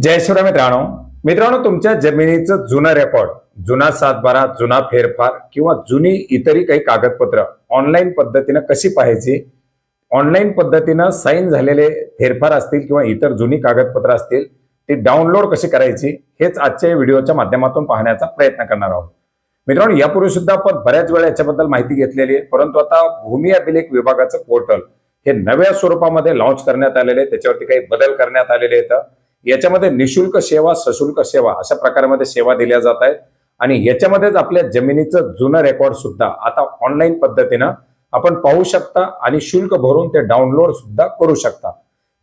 जय श्रीराम मित्रांनो तुमच्या जमिनीचं जुनं रेकॉर्ड, जुना सातबारा, जुना फेरफार किंवा जुनी इतरही काही कागदपत्र ऑनलाईन पद्धतीनं कशी पाहायची, ऑनलाईन पद्धतीनं साईन झालेले फेरफार असतील किंवा इतर जुनी कागदपत्र असतील ती डाउनलोड कशी करायची, हेच आजच्या व्हिडिओच्या माध्यमातून पाहण्याचा प्रयत्न करणार आहोत। मित्रांनो, यापूर्वी सुद्धा आपण बऱ्याच वेळा याच्याबद्दल माहिती घेतलेली आहे, परंतु आता भूमी अभिलेख विभागाचं पोर्टल हे नव्या स्वरूपामध्ये लॉन्च करण्यात आलेले, त्याच्यावरती काही बदल करण्यात आलेले आहेत। याच्यामध्ये निशुल्क सेवा, सशुल्क सेवा अशा प्रकारामध्ये सेवा दिल्या जात आहेत आणि याच्यामध्येच आपल्या जमिनीचं जुनं रेकॉर्ड सुद्धा आता ऑनलाईन पद्धतीनं आपण पाहू शकता आणि शुल्क भरून ते डाउनलोड सुद्धा करू शकता।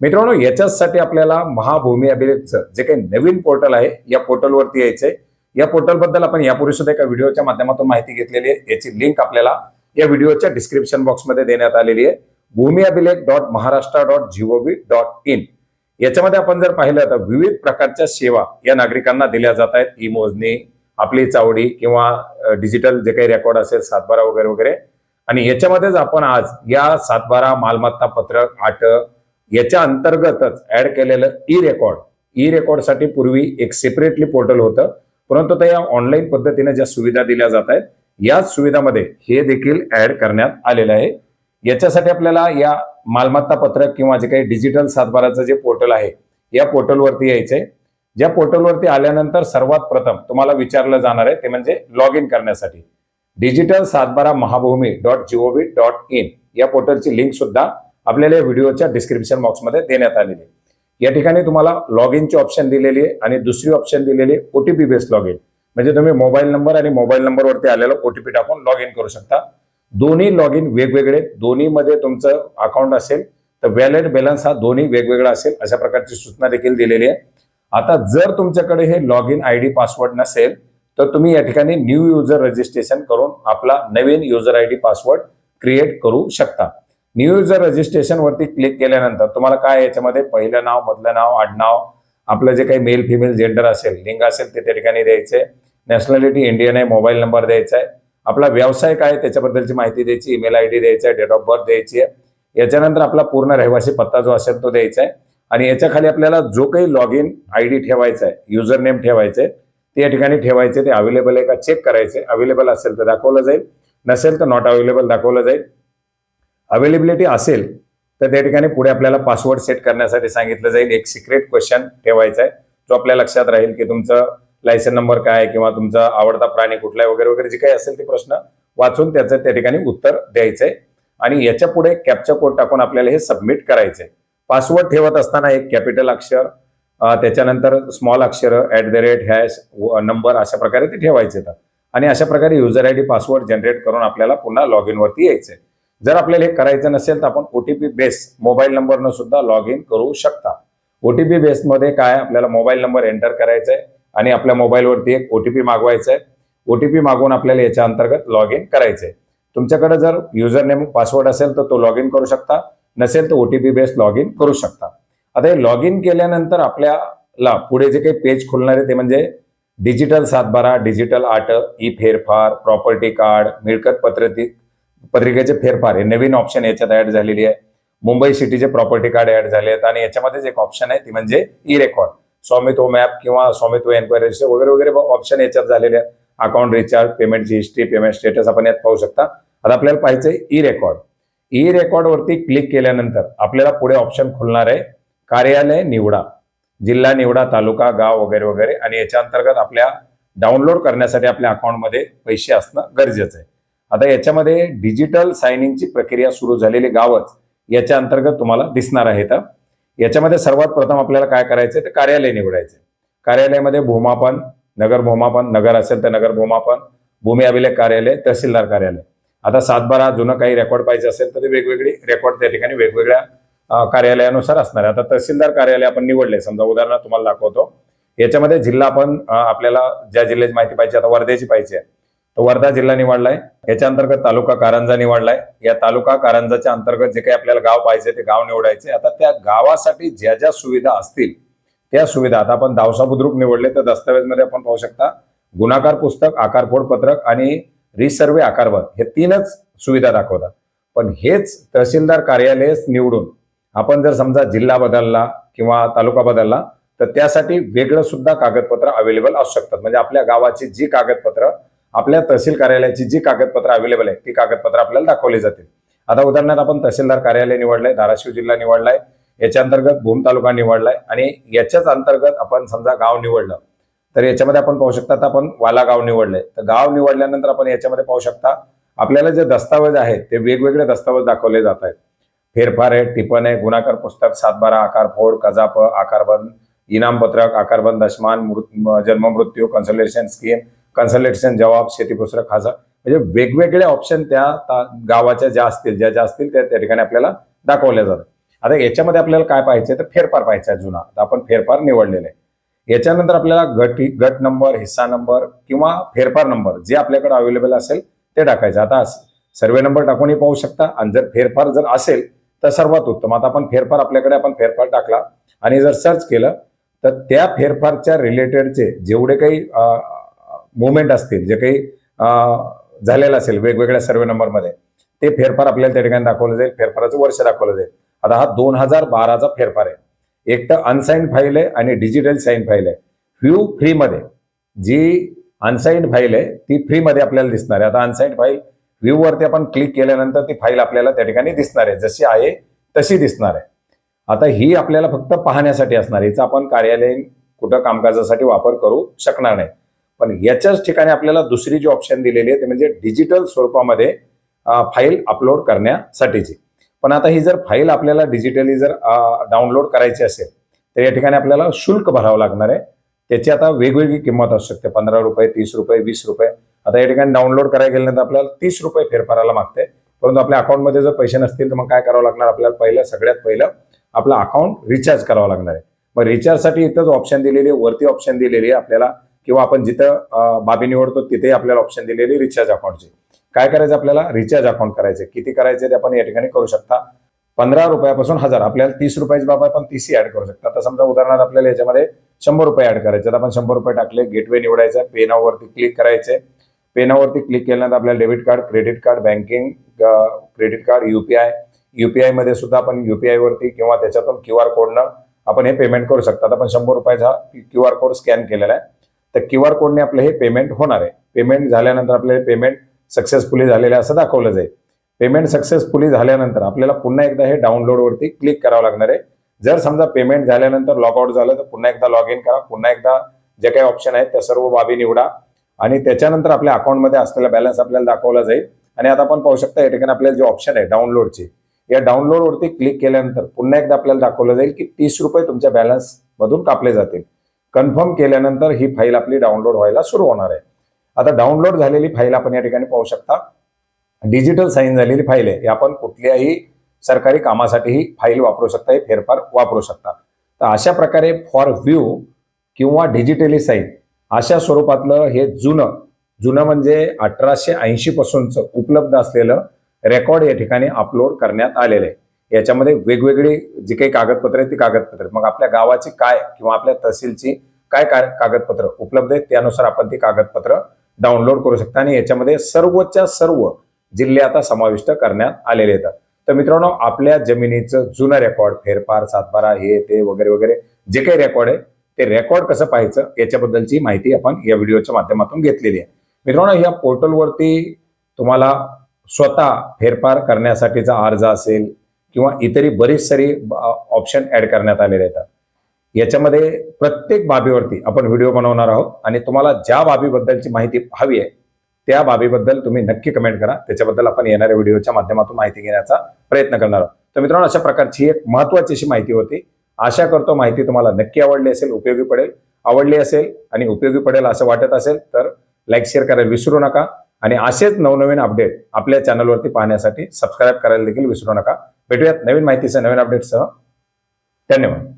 मित्रांनो, याच्यासाठी आपल्याला महाभूमी अभिलेखचं जे काही नवीन पोर्टल आहे या पोर्टलवरती यायचंय। या पोर्टलबद्दल आपण यापूर्वी सुद्धा एका व्हिडिओच्या माध्यमातून माहिती घेतलेली आहे, याची लिंक आपल्याला या व्हिडिओच्या डिस्क्रिप्शन बॉक्समध्ये देण्यात आलेली आहे, bhumiabhilekh.maharashtra.gov.in। याच्यामध्ये आपण जर पाहिलं तर विविध प्रकारच्या सेवा या नागरिकांना दिल्या जात आहेत। ई मोजणी, आपली चावडी किंवा डिजिटल जे काही रेकॉर्ड असेल, सातबारा वगैरे वगैरे। आणि याच्यामध्येच आपण आज या सातबारा, मालमत्ता पत्रक, आट याच्या अंतर्गतच ऍड केलेलं ई रेकॉर्डसाठी पूर्वी एक सेपरेटली पोर्टल होतं, परंतु आता या ऑनलाईन पद्धतीने ज्या सुविधा दिल्या जात आहेत याच सुविधामध्ये हे देखील ऍड करण्यात आलेलं आहे। याच्यासाठी आपल्याला या मालमत्ता पत्रक किंवा जे काही डिजिटल सातबाराचं जे पोर्टल आहे या पोर्टलवरती यायचंय। ज्या पोर्टलवरती आल्यानंतर सर्वात प्रथम तुम्हाला विचारलं जाणार आहे ते म्हणजे लॉग इन करण्यासाठी डिजिटल सातबारा महाभूमी.gov.in या पोर्टलची लिंक सुद्धा आपल्याला या व्हिडिओच्या डिस्क्रिप्शन बॉक्समध्ये देण्यात आलेली आहे। या ठिकाणी तुम्हाला लॉग इनची ऑप्शन दिलेली आहे आणि दुसरी ऑप्शन दिलेली आहे ओटीपी बेस्ड लॉग इन, म्हणजे तुम्ही मोबाईल नंबर आणि मोबाईल नंबरवरती आलेला ओटीपी टाकून लॉग इन करू शकता। दोन्ही लॉग इन वेगवेगळे, दोन्हीमध्ये तुमचं अकाउंट असेल तर व्हॅलिड बॅलन्स हा दोन्ही वेगवेगळा असेल अशा प्रकारची सूचना देखील दिलेली आहे। आता जर तुमच्याकडे हे लॉग इन आयडी पासवर्ड नसेल तर तुम्ही या ठिकाणी न्यू युजर रजिस्ट्रेशन करून आपला नवीन युजर आयडी पासवर्ड क्रिएट करू शकता। न्यू युजर रजिस्ट्रेशन वरती क्लिक केल्यानंतर तुम्हाला काय याच्यामध्ये पहिलं नाव, मधलं नाव, आडनाव, आपलं जे काही मेल फिमेल जेंडर असेल, लिंग असेल ते त्या ठिकाणी द्यायचे, नॅशनॅलिटी इंडियन आहे, मोबाईल नंबर द्यायचा आहे, आपला व्यवसाय काय त्याच्याबद्दलची माहिती द्यायची, ईमेल आयडी द्यायचा आहे, डेट ऑफ बर्थ द्यायची आहे, याच्यानंतर आपला पूर्ण रहिवासी पत्ता जो असेल तो द्यायचा आहे आणि याच्या खाली आपल्याला जो काही लॉग इन आयडी ठेवायचा आहे, युजर नेम ठेवायचे ते या ठिकाणी ठेवायचे, ते अवेलेबल आहे का चेक करायचे, अवेलेबल असेल तर दाखवलं जाईल, नसेल तर नॉट अवेलेबल दाखवलं जाईल। अवेलेबिलिटी असेल तर त्या ठिकाणी पुढे आपल्याला पासवर्ड सेट करण्यासाठी सांगितलं जाईल, एक सिक्रेट क्वेश्चन ठेवायचा आहे जो आपल्या लक्षात राहील की तुमचं लायसन नंबर काय किंवा तुमचा आवडता प्राणी कुठला आहे वगैरे वगैरे जे काही असेल ते प्रश्न वाचून त्याचं त्या ठिकाणी उत्तर द्यायचंय आणि याच्या पुढे कॅप्चा कोड टाकून आपल्याला हे सबमिट करायचंय। पासवर्ड ठेवत असताना एक कॅपिटल अक्षर, त्याच्यानंतर स्मॉल अक्षर, @ नंबर अशा प्रकारे ते ठेवायचे आणि अशा प्रकारे युजर आयडी पासवर्ड जनरेट करून आपल्याला पुन्हा लॉग इन वरती यायचंय। जर आपल्याला हे करायचं नसेल तर आपण ओटीपी बेस मोबाईल नंबरनं सुद्धा लॉग इन करू शकता। ओटीपी बेस मध्ये काय, आपल्याला मोबाईल नंबर एंटर करायचा आहे आणि आपल्या मोबाईलवरती एक ओटीपी मागवायचा आहे। ओटीपी मागवून आपल्याला याच्या अंतर्गत लॉग इन करायचंय। तुमच्याकडे जर युजर नेम पासवर्ड असेल तर तो लॉग इन करू शकता, नसेल तर ओटीपी बेस लॉग इन करू शकता। आता हे लॉग इन केल्यानंतर आपल्याला पुढे जे काही पेज खुलणार आहे ते म्हणजे डिजिटल सातबारा, डिजिटल आट, ई फेरफार, प्रॉपर्टी कार्ड, मिळकत पत्रिकेचे फेरफार हे नवीन ऑप्शन याच्यात ऍड झालेली आहे। मुंबई सिटीचे प्रॉपर्टी कार्ड ऍड झाले आहेत आणि याच्यामध्येच एक ऑप्शन आहे ती म्हणजे ई रेकॉर्ड, स्वामित्व मॅप किंवा स्वामित्व एन्क्वायरी वगैरे वगैरे ऑप्शन याच्यात झालेले आहेत। अकाउंट रिचार्ज, पेमेंटची हिस्ट्री, पेमेंट स्टेटस आपण यात पाहू शकता। आता आपल्याला पाहायचंय ई रेकॉर्ड। ई रेकॉर्ड वरती क्लिक केल्यानंतर आपल्याला पुढे ऑप्शन खुलणार आहे कार्यालय निवडा, जिल्हा निवडा, तालुका, गाव वगैरे वगैरे आणि याच्या अंतर्गत आपल्या डाउनलोड करण्यासाठी आपल्या अकाउंटमध्ये पैसे असणं गरजेचं आहे। आता याच्यामध्ये डिजिटल सायनिंगची प्रक्रिया सुरू झालेली गावच याच्या अंतर्गत तुम्हाला दिसणार आहे। तर याच्यामध्ये सर्वात प्रथम आपल्याला काय करायचं तर कार्यालय निवडायचे। कार्यालयामध्ये भूमापन, नगर भूमापन, नगर असेल तर नगर भूमापन, भूमी अभिलेख कार्यालय, तहसीलदार कार्यालय। आता सातबारा जुनं काही रेकॉर्ड पाहिजे असेल तर ते वेगवेगळे रेकॉर्ड त्या ठिकाणी वेगवेगळ्या कार्यालयानुसार असणार आहे। आता तहसीलदार कार्यालय आपण निवडले, समजा उदाहरण तुम्हाला दाखवतो। याच्यामध्ये जिल्हा आपण आपल्याला ज्या जिल्ह्याची माहिती पाहिजे, आता वर्ध्याची पाहिजे आहे तर वर्धा जिल्हा निवडलाय। याच्या अंतर्गत तालुका कारंजा निवडलाय। या तालुका कारंजाच्या अंतर्गत जे काही आपल्याला गाव पाहिजे ते गाव निवडायचे। आता त्या गावासाठी ज्या ज्या सुविधा असतील त्या सुविधा, आता आपण दावसा बुद्रुक निवडले तर दस्तावेजमध्ये आपण पाहू शकता गुणाकार पुस्तक, आकारफोड पत्रक आणि रिसर्वे आकारबंद हे तीनच सुविधा दाखवतात। पण हेच तहसीलदार कार्यालय निवडून आपण जर समजा जिल्हा बदलला किंवा तालुका बदलला तर त्यासाठी वेगळं सुद्धा कागदपत्र अवेलेबल असू शकतात. म्हणजे आपल्या गावाची जी कागदपत्र, आपल्या तहसील कार्यालयाची जी कागदपत्र अवेलेबल आहे ती कागदपत्र आपल्याला दाखवली जातील. आता उदाहरणार्थ आपण तहसीलदार कार्यालय निवडलंय, धाराशिव जिल्हा निवडलाय, याच्या अंतर्गत भूम तालुका निवडलाय आणि याच्याच अंतर्गत आपण समजा गाव निवडलं, तर याच्यामध्ये आपण पाहू शकता आपण वाला गाव निवडलंय. तर गाव निवडल्यानंतर आपण याच्यामध्ये पाहू शकता आपल्याला जे दस्तावेज आहेत ते वेगवेगळे दस्तावेज दाखवले जात आहेत. फेरफार आहे, टिपण आहे, गुणाकार पुस्तक, 7/12, आकार फोड, कजाप, आकारबंद, इनाम पत्रक, आकारबंद दशमान, जन्म मृत्यू, कन्सल्टेशन स्कीम, कन्सल्टेशन जबाब, शेतीपुस्तक, खासा, म्हणजे वेगवेगळे ऑप्शन त्या गावाच्या ज्या असतील त्या ठिकाणी आपल्याला दाखवल्या जातात. आता याच्यामध्ये आपल्याला काय पाहायचंय तर फेरफार पाहायचा आहे जुना, तर आपण फेरफार निवडलेला आहे. याच्यानंतर आपल्याला गट नंबर, हिस्सा नंबर किंवा फेरफार नंबर जे आपल्याकडे अवेलेबल असेल ते टाकायचं. आता सर्वे नंबर टाकूनही पाहू शकता आणि जर फेरफार जर असेल तर सर्वात उत्तम. आता आपण फेरफार आपण फेरफार टाकला आणि जर सर्च केलं तर त्या फेरफारच्या रिलेटेडचे जेवढे काही मुवमेंट असतील, जे काही झालेलं असेल वेगवेगळ्या सर्वे नंबरमध्ये, ते फेरफार आपल्याला त्या ठिकाणी दाखवलं जाईल. फेरफाराचं वर्ष दाखवलं जाईल. आता हा 2012चा फेरफार आहे. एक तर अनसाइन्ड फाईल आहे आणि डिजिटल साईन फाईल आहे. व्ह्यू फ्रीमध्ये जी अनसाइन्ड फाईल आहे ती फ्रीमध्ये आपल्याला दिसणार आहे. आता अनसाइन्ड फाईल व्ह्यू वरती आपण क्लिक केल्यानंतर ती फाईल आपल्याला त्या ठिकाणी दिसणार आहे, जशी आहे तशी दिसणार आहे. आता ही आपल्याला फक्त पाहण्यासाठी असणार, हिचा आपण कार्यालयीन कुठं कामकाजासाठी वापर करू शकणार नाही. पण याच्याच ठिकाणी आपल्याला दुसरी जी ऑप्शन दिलेली आहे ते म्हणजे डिजिटल स्वरूपामध्ये फाईल अपलोड करण्यासाठीची. पण आता ही जर फाईल आपल्याला डिजिटली जर डाउनलोड करायची असेल तर या ठिकाणी आपल्याला शुल्क भरावं लागणार आहे. त्याची आता वेगवेगळी किंमत असू शकते, 15 रुपये, 30 रुपये, 20 रुपये. आता या ठिकाणी डाउनलोड करायला गेल्यानंतर आपल्याला 30 रुपये फेरफाराला मागते. परंतु आपल्या अकाउंटमध्ये जर पैसे नसतील तर मग काय करावं लागणार, आपल्याला सगळ्यात पहिलं आपलं अकाउंट रिचार्ज करावं लागणार आहे. मग रिचार्जसाठी इथंच ऑप्शन दिलेली आहे, वरती ऑप्शन दिलेली आहे आपल्याला, किंवा आपण जिथं बाबी निवडतो तिथे आपल्याला ऑप्शन दिलेली रिचार्ज अकाउंटची. काय करायचं, आपल्याला रिचार्ज अकाउंट करायचे. किती करायचे ते आपण या ठिकाणी करू शकता. 15 रुपयापासून 1000, आपल्याला 30 रुपयाची बाब आपण 30 ऍड करू शकता. आता समजा उदाहरणार्थ आपल्याला याच्यामध्ये 100 रुपये ऍड करायचे, तर आपण 100 रुपये टाकले. गेटवे निवडायचा, पे नाव वरती क्लिक करायचे. पे नाव वरती क्लिक केल्यानंतर आपल्याला debit card, credit card, banking, credit card, UPI मध्ये सुद्धा आपण युपीआय वरती किंवा त्याच्यातून QR कोडनं आपण हे पेमेंट करू शकता. आपण 100 रुपयाचा QR कोड स्कॅन केलेला आहे, तर QR कोडने आपलं हे पेमेंट होणार आहे. पेमेंट झाल्यानंतर आपल्याला पेमेंट सक्सेसफुली झालेलं असं दाखवलं जाईल. पेमेंट सक्सेसफुली झाल्यानंतर आपल्याला पुन्हा एकदा हे डाउनलोड वरती क्लिक करावं लागणार आहे. जर समजा पेमेंट झाल्यानंतर लॉग आउट झालं तर पुन्हा एकदा लॉग इन करा, पुन्हा एकदा जे काही ऑप्शन आहेत त्या सर्व बाबी निवडा आणि त्याच्यानंतर आपल्या अकाउंटमध्ये असलेला बॅलन्स आपल्याला दाखवला जाईल. आणि आता आपण पाहू शकता या ठिकाणी आपल्याला जे ऑप्शन आहे डाउनलोडचे, या डाउनलोड वरती क्लिक केल्यानंतर पुन्हा एकदा आपल्याला दाखवलं जाईल की 30 रुपये तुमच्या बॅलन्स मधून कापले जातील. कन्फर्म केल्यानंतर ही फाईल आपली डाउनलोड व्हायला सुरू होणार आहे. आता डाउनलोड झालेली फाईल आपण या ठिकाणी पाहू शकता, डिजिटल साईन झालेली फाईल आहे. आपण कुठल्याही सरकारी कामासाठी ही फाईल वापरू शकता, हे फेरफार वापरू शकता. तर अशा प्रकारे फॉर व्ह्यू किंवा डिजिटली साईन अशा स्वरूपातलं हे जुनं म्हणजे 1880 पासूनचं उपलब्ध असलेलं रेकॉर्ड या ठिकाणी अपलोड करण्यात आलेलं आहे. याच्यामध्ये वेगवेगळी जी काही कागदपत्र आहेत ती कागदपत्र, मग आपल्या गावाची काय किंवा आपल्या तहसीलची काय कागदपत्र उपलब्ध आहेत त्यानुसार आपण ती कागदपत्र डाउनलोड करू शकता. आणि याच्यामध्ये सर्वच्या सर्व जिल्हे आता समाविष्ट करण्यात आलेले आहेत. तर मित्रांनो, आपल्या जमिनीचं जुनं रेकॉर्ड, फेरफार, 7/12 हे ते वगैरे वगैरे जे काही रेकॉर्ड आहे ते रेकॉर्ड कसं पाहायचं याच्याबद्दलची माहिती आपण या व्हिडिओच्या माध्यमातून घेतलेली आहे. मित्रांनो, या पोर्टलवरती तुम्हाला स्वतः फेरफार करण्यासाठीचा अर्ज असेल किंवा इतरही बरीच सारी ऑप्शन ऍड करण्यात आलेले आहेत. याच्यामध्ये प्रत्येक बाबीवरती आपण व्हिडिओ बनवणार आहोत आणि तुम्हाला ज्या बाबीबद्दलची माहिती हवी आहे त्या बाबीबद्दल तुम्ही नक्की कमेंट करा. त्याच्याबद्दल आपण येणाऱ्या व्हिडिओच्या माध्यमातून माहिती घेण्याचा प्रयत्न करणार आहोत. तर मित्रांनो, अशा प्रकारची एक महत्त्वाची अशी माहिती होती. आशा करतो माहिती तुम्हाला नक्की आवडली असेल, उपयोगी पडेल. आवडली असेल आणि उपयोगी पडेल असं वाटत असेल तर लाईक शेअर करायला विसरू नका. आणि असेच नवनवीन अपडेट आपल्या चॅनलवरती पाहण्यासाठी सबस्क्राईब करायला देखील विसरू नका. भेटूयात नवीन माहितीसह, नवीन अपडेटसह. धन्यवाद.